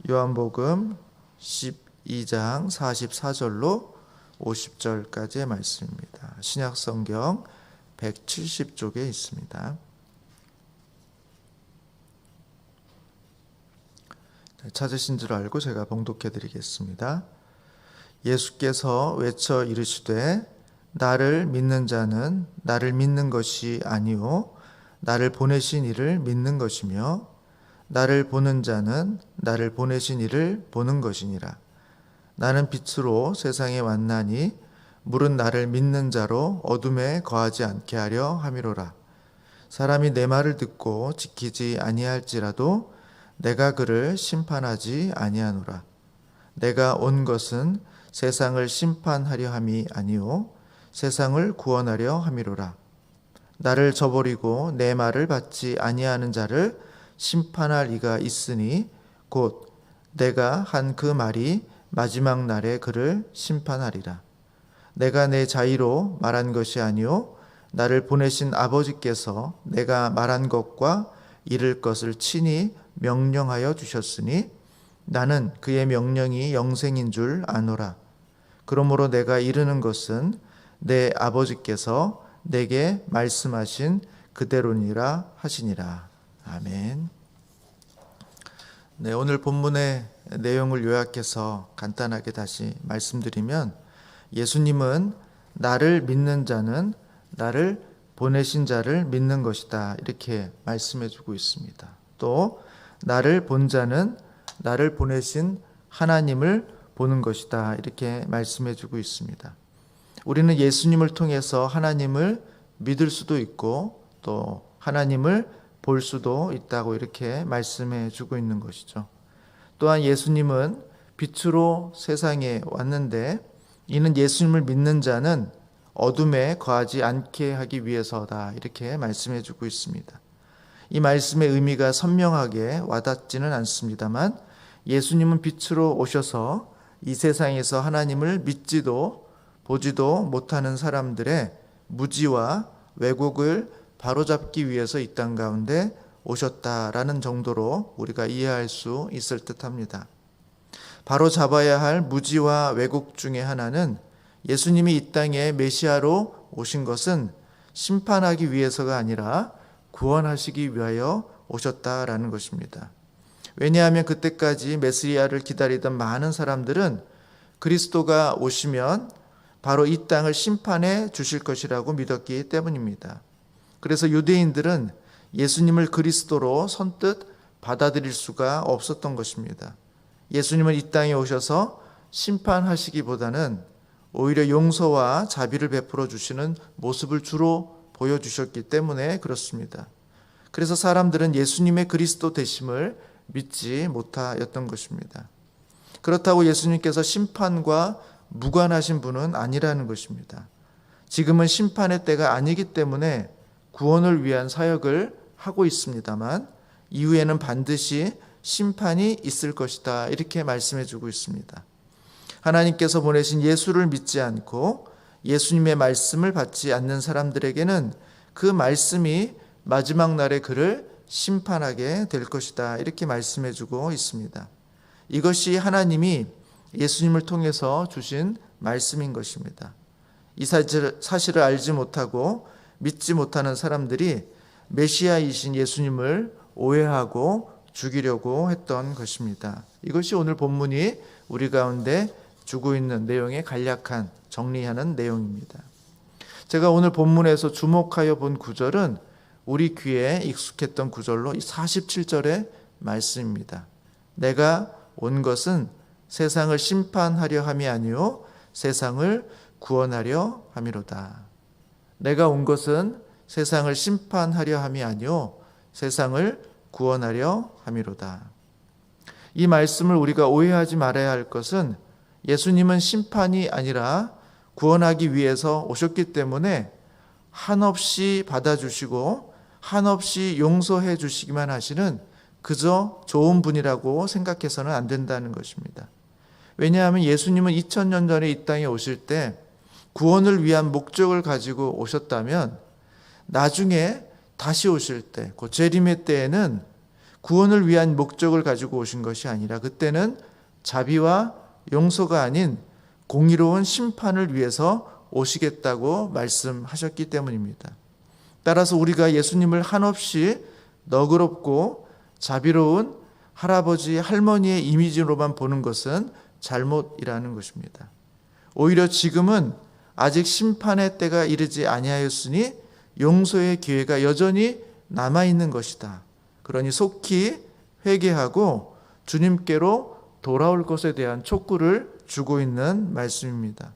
요한복음 12장 44절로 50절까지의 말씀입니다. 신약성경 170쪽에 있습니다. 찾으신 줄 알고 제가 봉독해 드리겠습니다. 예수께서 외쳐 이르시되 나를 믿는 자는 나를 믿는 것이 아니요 나를 보내신 이를 믿는 것이며 나를 보는 자는 나를 보내신 이를 보는 것이니라. 나는 빛으로 세상에 왔나니 물은 나를 믿는 자로 어둠에 거하지 않게 하려 함이로라. 사람이 내 말을 듣고 지키지 아니할지라도 내가 그를 심판하지 아니하노라. 내가 온 것은 세상을 심판하려 함이 아니요 세상을 구원하려 함이로라. 나를 저버리고 내 말을 받지 아니하는 자를 심판할 이가 있으니 곧 내가 한 그 말이 마지막 날에 그를 심판하리라. 내가 내 자의로 말한 것이 아니요 나를 보내신 아버지께서 내가 말한 것과 이룰 것을 친히 명령하여 주셨으니 나는 그의 명령이 영생인 줄 아노라. 그러므로 내가 이르는 것은 내 아버지께서 내게 말씀하신 그대로니라 하시니라. 아멘. 네, 오늘 본문의 내용을 요약해서 간단하게 다시 말씀드리면 예수님은 나를 믿는 자는 나를 보내신 자를 믿는 것이다 이렇게 말씀해 주고 있습니다. 또 나를 본 자는 나를 보내신 하나님을 보는 것이다 이렇게 말씀해 주고 있습니다. 우리는 예수님을 통해서 하나님을 믿을 수도 있고 또 하나님을 볼 수도 있다고 이렇게 말씀해 주고 있는 것이죠. 또한 예수님은 빛으로 세상에 왔는데 이는 예수님을 믿는 자는 어둠에 거하지 않게 하기 위해서다 이렇게 말씀해 주고 있습니다. 이 말씀의 의미가 선명하게 와닿지는 않습니다만 예수님은 빛으로 오셔서 이 세상에서 하나님을 믿지도 보지도 못하는 사람들의 무지와 왜곡을 바로잡기 위해서 이 땅 가운데 오셨다라는 정도로 우리가 이해할 수 있을 듯합니다. 바로잡아야 할 무지와 왜곡 중에 하나는 예수님이 이 땅에 메시아로 오신 것은 심판하기 위해서가 아니라 구원하시기 위하여 오셨다라는 것입니다. 왜냐하면 그때까지 메시아를 기다리던 많은 사람들은 그리스도가 오시면 바로 이 땅을 심판해 주실 것이라고 믿었기 때문입니다. 그래서 유대인들은 예수님을 그리스도로 선뜻 받아들일 수가 없었던 것입니다. 예수님은 이 땅에 오셔서 심판하시기보다는 오히려 용서와 자비를 베풀어 주시는 모습을 주로 보여주셨기 때문에 그렇습니다. 그래서 사람들은 예수님의 그리스도 되심을 믿지 못하였던 것입니다. 그렇다고 예수님께서 심판과 무관하신 분은 아니라는 것입니다. 지금은 심판의 때가 아니기 때문에 구원을 위한 사역을 하고 있습니다만 이후에는 반드시 심판이 있을 것이다 이렇게 말씀해 주고 있습니다. 하나님께서 보내신 예수를 믿지 않고 예수님의 말씀을 받지 않는 사람들에게는 그 말씀이 마지막 날에 그를 심판하게 될 것이다 이렇게 말씀해 주고 있습니다. 이것이 하나님이 예수님을 통해서 주신 말씀인 것입니다. 이 사실을 알지 못하고 믿지 못하는 사람들이 메시아이신 예수님을 오해하고 죽이려고 했던 것입니다. 이것이 오늘 본문이 우리 가운데 주고 있는 내용의 간략한 정리하는 내용입니다. 제가 오늘 본문에서 주목하여 본 구절은 우리 귀에 익숙했던 구절로 47절의 말씀입니다. 내가 온 것은 세상을 심판하려 함이 아니요 세상을 구원하려 함이로다. 내가 온 것은 세상을 심판하려 함이 아니요 세상을 구원하려 함이로다. 이 말씀을 우리가 오해하지 말아야 할 것은 예수님은 심판이 아니라 구원하기 위해서 오셨기 때문에 한없이 받아주시고 한없이 용서해 주시기만 하시는 그저 좋은 분이라고 생각해서는 안 된다는 것입니다. 왜냐하면 예수님은 2000년 전에 이 땅에 오실 때 구원을 위한 목적을 가지고 오셨다면 나중에 다시 오실 때, 그 재림의 때에는 구원을 위한 목적을 가지고 오신 것이 아니라 그때는 자비와 용서가 아닌 공의로운 심판을 위해서 오시겠다고 말씀하셨기 때문입니다. 따라서 우리가 예수님을 한없이 너그럽고 자비로운 할아버지, 할머니의 이미지로만 보는 것은 잘못이라는 것입니다. 오히려 지금은 아직 심판의 때가 이르지 아니하였으니 용서의 기회가 여전히 남아있는 것이다. 그러니 속히 회개하고 주님께로 돌아올 것에 대한 촉구를 주고 있는 말씀입니다.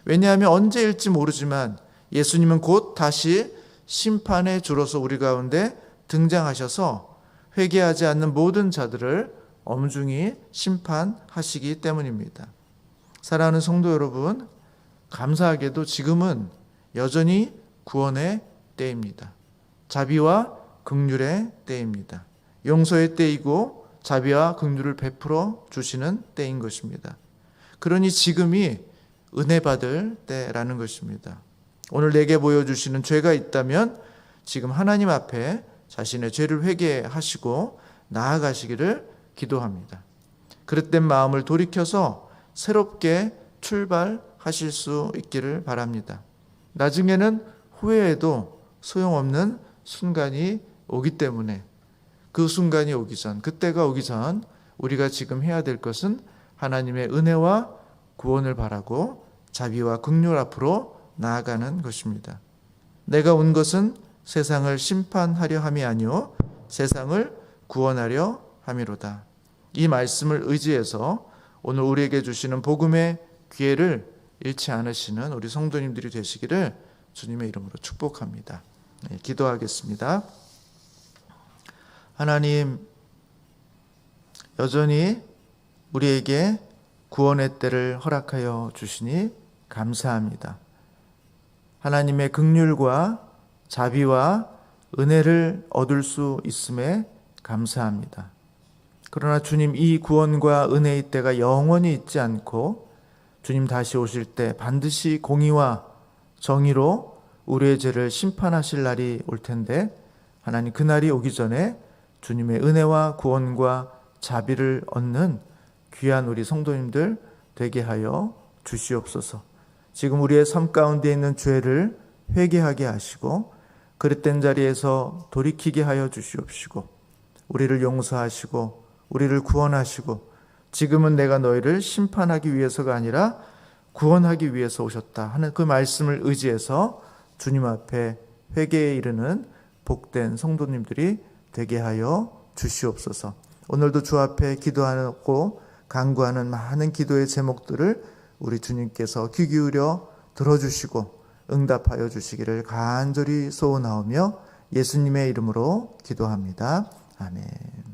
왜냐하면 언제일지 모르지만 예수님은 곧 다시 심판의 주로서 우리 가운데 등장하셔서 회개하지 않는 모든 자들을 엄중히 심판하시기 때문입니다. 사랑하는 성도 여러분, 감사하게도 지금은 여전히 구원의 때입니다. 자비와 긍휼의 때입니다. 용서의 때이고 자비와 긍휼을 베풀어 주시는 때인 것입니다. 그러니 지금이 은혜 받을 때라는 것입니다. 오늘 내게 보여주시는 죄가 있다면 지금 하나님 앞에 자신의 죄를 회개하시고 나아가시기를 기도합니다. 그릇된 마음을 돌이켜서 새롭게 출발하실 수 있기를 바랍니다. 나중에는 후회해도 소용없는 순간이 오기 때문에 그 순간이 오기 전, 그때가 오기 전 우리가 지금 해야 될 것은 하나님의 은혜와 구원을 바라고 자비와 긍휼 앞으로 나아가는 것입니다. 내가 온 것은 세상을 심판하려 함이 아니요 세상을 구원하려 함이로다. 이 말씀을 의지해서 오늘 우리에게 주시는 복음의 기회를 잃지 않으시는 우리 성도님들이 되시기를 주님의 이름으로 축복합니다. 네, 기도하겠습니다. 하나님, 여전히 우리에게 구원의 때를 허락하여 주시니 감사합니다. 하나님의 긍휼과 자비와 은혜를 얻을 수 있음에 감사합니다. 그러나 주님, 이 구원과 은혜의 때가 영원히 있지 않고 주님 다시 오실 때 반드시 공의와 정의로 우리의 죄를 심판하실 날이 올 텐데 하나님, 그날이 오기 전에 주님의 은혜와 구원과 자비를 얻는 귀한 우리 성도님들 되게 하여 주시옵소서. 지금 우리의 삶 가운데 있는 죄를 회개하게 하시고 그릇된 자리에서 돌이키게 하여 주시옵시고 우리를 용서하시고 우리를 구원하시고 지금은 내가 너희를 심판하기 위해서가 아니라 구원하기 위해서 오셨다 하는 그 말씀을 의지해서 주님 앞에 회개에 이르는 복된 성도님들이 되게 하여 주시옵소서. 오늘도 주 앞에 기도하고 간구하는 많은 기도의 제목들을 우리 주님께서 귀 기울여 들어주시고 응답하여 주시기를 간절히 소원하오며 예수님의 이름으로 기도합니다. 아멘.